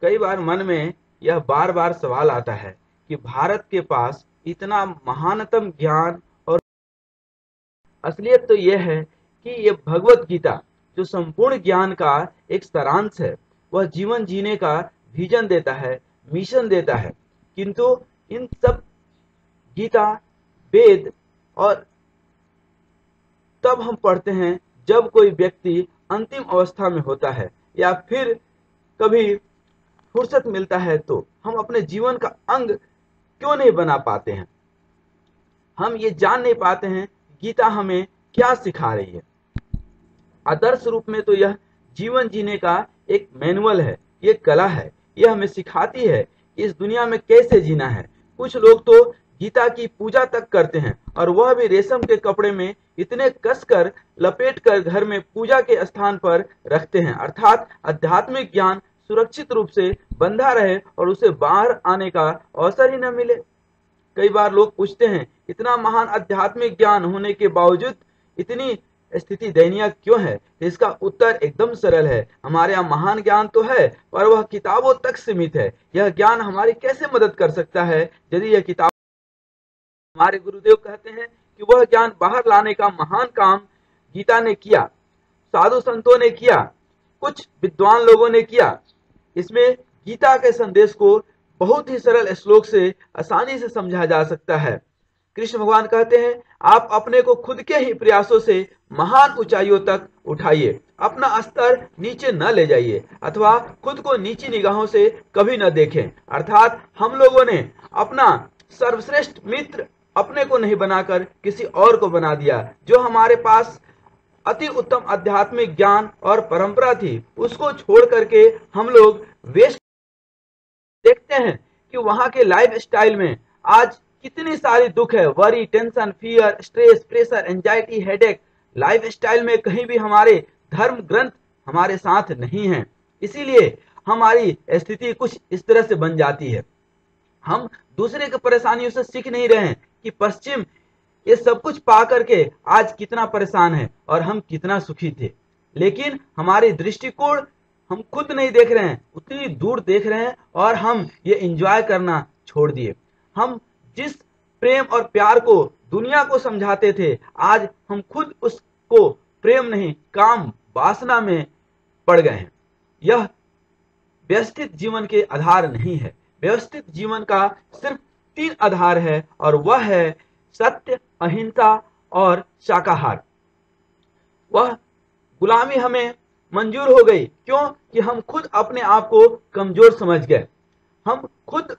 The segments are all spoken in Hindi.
कई बार मन में यह बार बार सवाल आता है कि भारत के पास इतना महानतम ज्ञान और असलियत तो यह है कि यह भगवत गीता जो संपूर्ण ज्ञान का एक सारांश है, वह जीवन जीने का विजन देता है, मिशन देता है। किंतु इन सब गीता, वेद और तब हम पढ़ते हैं जब कोई व्यक्ति अंतिम अवस्था में होता है या फिर कभी फुर्सत मिलता है, तो हम अपने जीवन का अंग क्यों नहीं बना पाते हैं। हम ये जान नहीं पाते हैं गीता हमें क्या सिखा रही है। आदर्श रूप में तो यह जीवन जीने का एक मैनुअल है, ये कला है। यह हमें सिखाती है कि इस दुनिया में कैसे जीना है। कुछ लोग तो गीता की पूजा तक करते हैं, और वह भी रेशम के कपड़े में इतने कसकर लपेट कर घर में पूजा के स्थान पर रखते हैं, अर्थात आध्यात्मिक ज्ञान सुरक्षित रूप से बंधा रहे और उसे बाहर आने का अवसर ही न मिले। कई बार लोग पूछते हैं, इतना महान आध्यात्मिक ज्ञान होने के बावजूद इतनी स्थिति दयनीय क्यों है। इसका उत्तर एकदम सरल है। हमारे यहाँ महान ज्ञान तो है, पर वह किताबों तक सीमित है। यह ज्ञान हमारी कैसे मदद कर सकता है यदि यह किताब। हमारे गुरुदेव कहते हैं कि वह ज्ञान बाहर लाने का महान काम गीता ने किया, साधु संतों ने किया, कुछ विद्वान लोगों ने किया। इसमें गीता के संदेश को बहुत ही सरल श्लोक से आसानी से समझा जा सकता है। कृष्ण भगवान कहते हैं, आप अपने को खुद के ही प्रयासों से महान ऊंचाइयों तक उठाइए, अपना स्तर नीचे न ले जाइए, अथवा खुद को नीची निगाहों से कभी न देखें। अर्थात हम लोगों ने अपना सर्वश्रेष्ठ मित्र अपने को नहीं बनाकर किसी और को बना दिया। जो हमारे पास अति उत्तम आध्यात्मिक ज्ञान और परंपरा थी, उसको छोड़ करके हम लोग वेस्ट देखते हैं कि वहां के लाइफ स्टाइल में आज कितनी सारी दुख है। Worry, tension, fear, stress, pressure, anxiety, headache. Life style में कहीं भी हमारे धर्म ग्रंथ हमारे साथ नहीं है। इसीलिए हमारी स्थिति कुछ इस तरह से बन जाती है। हम दूसरे की परेशानियों से सीख नहीं रहे हैं कि पश्चिम ये सब कुछ पा करके आज कितना परेशान है और हम कितना सुखी थे। लेकिन हमारी दृष्टिकोण हम खुद नहीं देख रहे हैं, उतनी दूर देख रहे हैं, और हम ये एंजॉय करना छोड़ दिए। हम जिस प्रेम और प्यार को दुनिया को समझाते थे, आज हम खुद उसको प्रेम नहीं, काम, वासना में पड़ गए हैं। यह व्यवस्थित जीवन के आधार नहीं है। व्यवस्थित जीवन का सिर्फ 3 आधार है, और वह है सत्य, अहिंसा और शाकाहार। वह गुलामी हमें मंजूर हो गई, क्यों कि हम खुद अपने आप को कमजोर समझ गए। हम खुद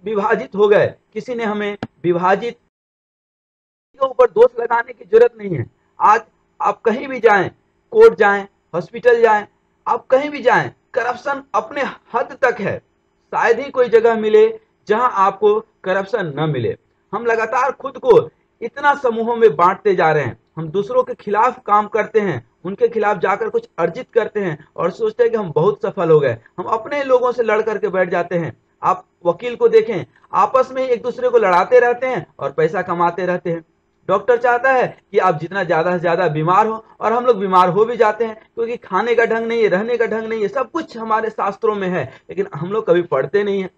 विभाजित हो गए। किसी ने हमें विभाजित के ऊपर दोष लगाने की जरूरत नहीं है। आज आप कहीं भी जाएं, कोर्ट जाएं, हॉस्पिटल जाएं, आप कहीं भी जाएं, करप्शन अपने हद तक है। शायद ही कोई जगह मिले जहां आपको करप्शन न मिले। हम लगातार खुद को इतना समूहों में बांटते जा रहे हैं। हम दूसरों के खिलाफ काम करते हैं, उनके खिलाफ जाकर कुछ अर्जित करते हैं और सोचते हैं कि हम बहुत सफल हो गए। हम अपने लोगों से लड़ करके बैठ जाते हैं। आप वकील को देखें, आपस में एक दूसरे को लड़ाते रहते हैं और पैसा कमाते रहते हैं। डॉक्टर चाहता है कि आप जितना ज्यादा से ज्यादा बीमार हो, और हम लोग बीमार हो भी जाते हैं, क्योंकि खाने का ढंग नहीं है, रहने का ढंग नहीं है। सब कुछ हमारे शास्त्रों में है, लेकिन हम लोग कभी पढ़ते नहीं है।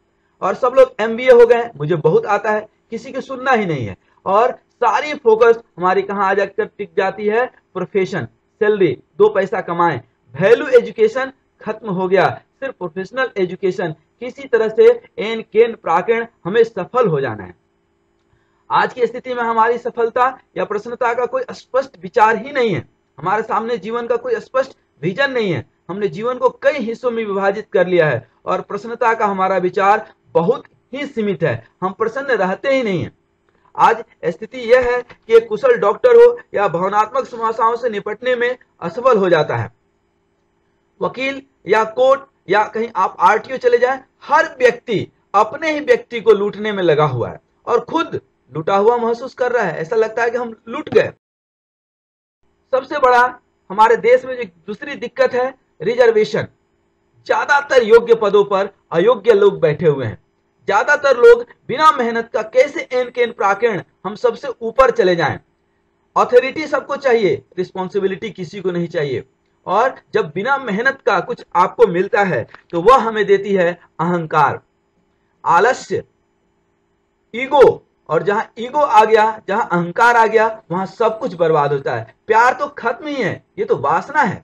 और सब लोग MBA हो गए, मुझे बहुत आता है, किसी की सुनना ही नहीं है। और सारी फोकस हमारी कहाँ आ जाकर टिक जाती है, प्रोफेशन, सैलरी, 2 पैसा कमाएं। वैल्यू एजुकेशन खत्म हो गया। सिर्फ प्रोफेशनल एजुकेशन, किसी तरह से एन केन प्राकेण हमें सफल हो जाना है। आज की स्थिति में हमारी सफलता या प्रसन्नता का कोई स्पष्ट विचार ही नहीं है। हमारे सामने जीवन का कोई स्पष्ट विजन नहीं है। हमने जीवन को कई हिस्सों में विभाजित कर लिया है, और प्रसन्नता का हमारा विचार बहुत ही सीमित है। हम प्रसन्न रहते ही नहीं है। आज स्थिति यह है कि एक कुशल डॉक्टर हो या भावनात्मक समस्याओं से निपटने में असफल हो जाता है। वकील या कोर्ट या कहीं आप RTO चले जाएं, हर व्यक्ति अपने ही व्यक्ति को लूटने में लगा हुआ है और खुद लूटा हुआ महसूस कर रहा है। ऐसा लगता है कि हम लूट गए। सबसे बड़ा हमारे देश में जो दूसरी दिक्कत है, रिजर्वेशन। ज्यादातर योग्य पदों पर अयोग्य लोग बैठे हुए हैं। ज्यादातर लोग बिना मेहनत का कैसे एन केन प्राकेण हम सबसे ऊपर चले जाएं। अथॉरिटी सबको चाहिए, रिस्पॉन्सिबिलिटी किसी को नहीं चाहिए। और जब बिना मेहनत का कुछ आपको मिलता है तो वह हमें देती है अहंकार, आलस्य, ईगो। और जहां ईगो आ गया, जहां अहंकार आ गया, वहां सब कुछ बर्बाद होता है। प्यार तो खत्म ही है, ये तो वासना है।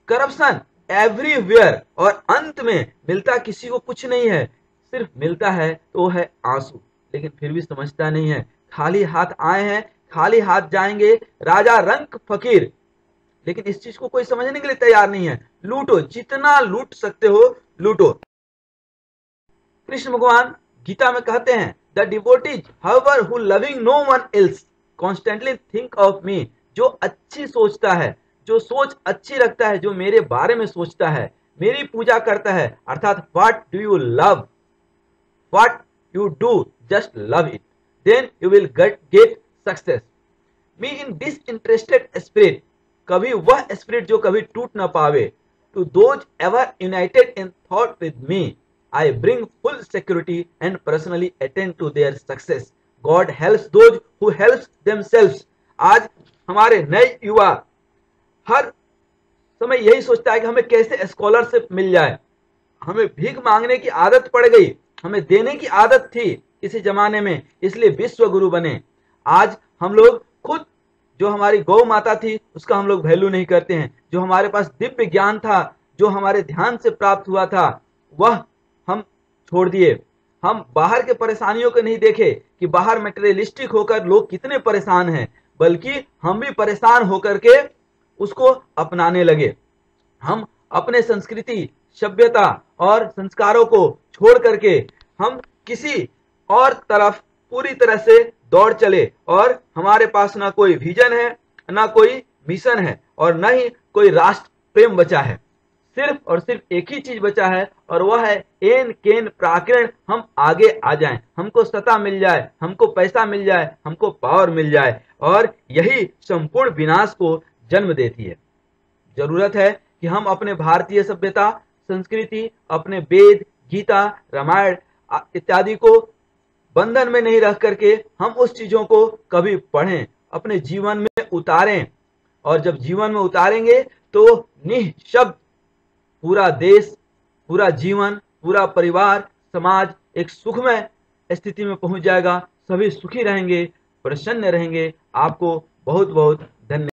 करप्शन एवरीवेयर, और अंत में मिलता किसी को कुछ नहीं है, सिर्फ मिलता है तो वो है आंसू। लेकिन फिर भी समझता नहीं है, खाली हाथ आए हैं, खाली हाथ जाएंगे, राजा रंक फकीर। लेकिन इस चीज को कोई समझने के लिए तैयार नहीं है। लूटो, जितना लूट सकते हो लूटो। कृष्ण भगवान गीता में कहते हैं, the devotees however who loving no one else constantly think of me. जो अच्छी सोचता है, जो सोच अच्छी रखता है, जो मेरे बारे में सोचता है, मेरी पूजा करता है, अर्थात what do you love, what you do, just love it, then you will get success. Me in disinterested spirit, कभी वह स्पिरिट जो कभी टूट ना पावे, to those ever united in thought with me, I bring full security and personally attend to their success. God helps those who helps themselves. आज हमारे नए युवा हर समय यही सोचता है कि हमें कैसे स्कॉलरशिप मिल जाए। हमें भीख मांगने की आदत पड़ गई, हमें देने की आदत थी किसी जमाने में, इसलिए विश्व गुरु बने। आज हम लोग खुद, जो हमारी गौ माता थी उसका हम लोग वैल्यू नहीं करते हैं। जो हमारे पास दिव्य ज्ञान था, जो हमारे ध्यान से प्राप्त हुआ था, वह हम छोड़ दिए। हम बाहर के परेशानियों को नहीं देखे कि बाहर मटेरियलिस्टिक होकर लोग कितने परेशान हैं, बल्कि हम भी परेशान होकर के उसको अपनाने लगे। हम अपने संस्कृति, सभ्यता और संस्कारों को छोड़ करके हम किसी और तरफ पूरी तरह से दौड़ चले, और हमारे पास ना कोई विजन है, ना कोई मिशन है, और न ही कोई राष्ट्र प्रेम बचा है। सिर्फ और सिर्फ एक ही चीज बचा है, और वह है एन केन प्राकरण, हम आगे आ जाएं, हमको सत्ता मिल जाए, हमको पैसा मिल जाए, हमको पावर मिल जाए, और यही संपूर्ण विनाश को जन्म देती है। जरूरत है कि हम अपने भारतीय सभ्यता, संस्कृति, अपने वेद, गीता, रामायण इत्यादि को बंधन में नहीं रख करके हम उस चीजों को कभी पढ़ें, अपने जीवन में उतारें। और जब जीवन में उतारेंगे तो निःशब्द पूरा देश, पूरा जीवन, पूरा परिवार, समाज एक सुखमय स्थिति में पहुंच जाएगा। सभी सुखी रहेंगे, प्रसन्न रहेंगे। आपको बहुत बहुत धन्यवाद।